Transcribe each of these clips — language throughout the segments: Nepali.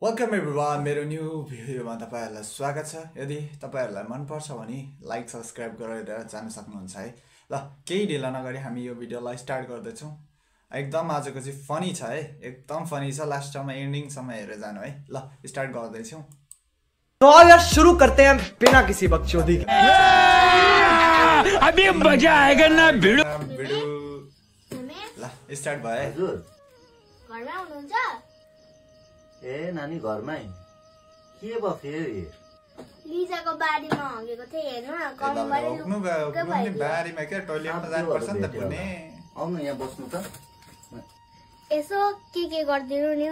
वेलकम एभ्रिवान मेरो न्यू भिडियोमा तपाईहरुलाई स्वागत छ। यदि तपाईहरुलाई मन पर्छ भने लाइक सब्स्क्राइब गरेर जान सक्नुहुन्छ है। ल केही ढिला नगरी हामी यो भिडियोलाई स्टार्ट गर्दैछौं। एकदम आजको चाहिँ फनी छ है, एकदम फनी छ। लास्टमा एन्डिङ सम्म हेरेर जानु है। ल स्टार्ट गर्दैछौं। तो आओ यार शुरू करते हैं बिना किसी बकचोदी के। अभी मजा आएगा ना भिडियो। ल स्टार्ट भयो है। हजुर घरमा हुनुहुन्छ? ए नानी घरमै के भयो फेरि? लिजाको बारीमा हगेको थिए हेर्नु न, कमबारी उक्नु गयो बारीमा के टोयलेटमा जानु पर्छ नि त पुने। आउनु यहाँ बस्नु त। यसो के गर्दिनु नि,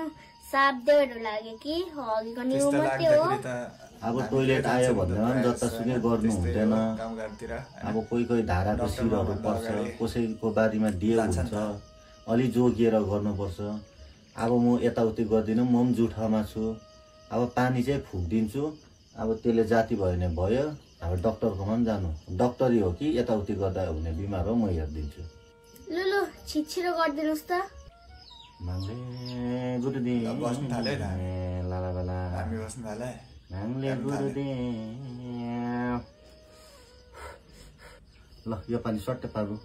साप देउहरू लाग्यो कि हगेको निउ मात्रै हो। अब टोयलेट आयो भने जतासुकै गर्नु हुँदैन। अब कोही धाराको सिरहरू पर्छ, कसैको बारीमा डियो हुन्छ, अलि जोगिएर गर्नुपर्छ। अब म यताउति गर्दिनँ, म पनि जुठामा छु। अब पानी चाहिँ फुकिदिन्छु। अब त्यसले जाति भयो भने भयो। अब डक्टरकोमा पनि जानु, डक्टरी हो कि यताउति गर्दा हुने बिमार हो, म हेरिदिन्छु। लुलु छिटछिटो गरिदिनुहोस् त। माङ्ले गुरुदे बस्नु थाले लाला बाला हामी बस्नु थाले माङ्ले गुरुदे। ल यो पानी सट्टै पार्नु।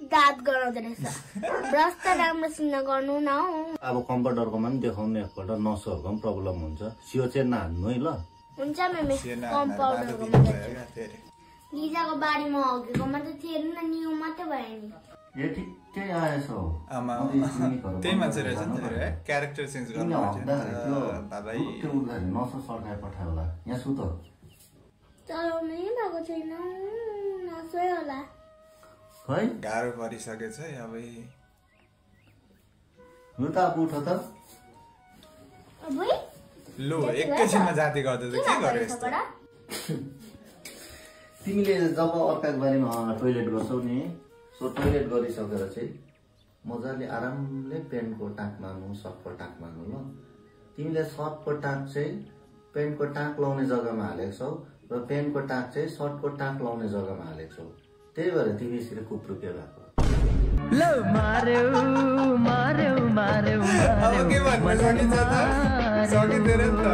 दाँत गराउँदो रहेछ। ब्रस त राम्रोसँग गर्नु न हौ। अब कम्पाउन्डरकोमा पनि देखाउनु एकपल्ट, नसोहरूको पनि प्रब्लम हुन्छ। सियो चाहिँ नहान्नु है ल। हुन्छ मेमे, कम्पाउन्डरको लिजाको बारीमा हगेकोमा त थिएन न, निउ मात्रै भयो नि। ए ठिकै आएछ हौ। आमा त्यही मान्छे रहेछ नि त रे, क्यारेक्टर चेन्ज गर्नु बाबाई। नसो सरकाए पठायो होला। यहाँ सुत चलाउनै भएको छैन, नसोए होला। खै गाह्रो परिसकेछ अब। लु त अब उठ त। लु एकैछिनमा जाति गर्दै त के गर्यो यस्तो? तिमीले जब अर्काको बारेमा टोयलेट गर्छौ नि, सो टोयलेट गरिसकेर चाहिँ मजाले आरामले पेन्टको टाक मार्नु, सर्टको टाक मार्नु ल। तिमीले सर्टको टाक चाहिँ पेन्टको टाक लाउने जग्गामा हालेको छौ र पेन्टको टाक चाहिँ सर्टको टाक लाउने जग्गामा हालेको छौ। त्यही भएर तिमी यसरी कुप्रुके भएको। लो मार्यो मार्यो मार्यो अब के भन्नु सकिन्छ त? सकिँदैन नि त।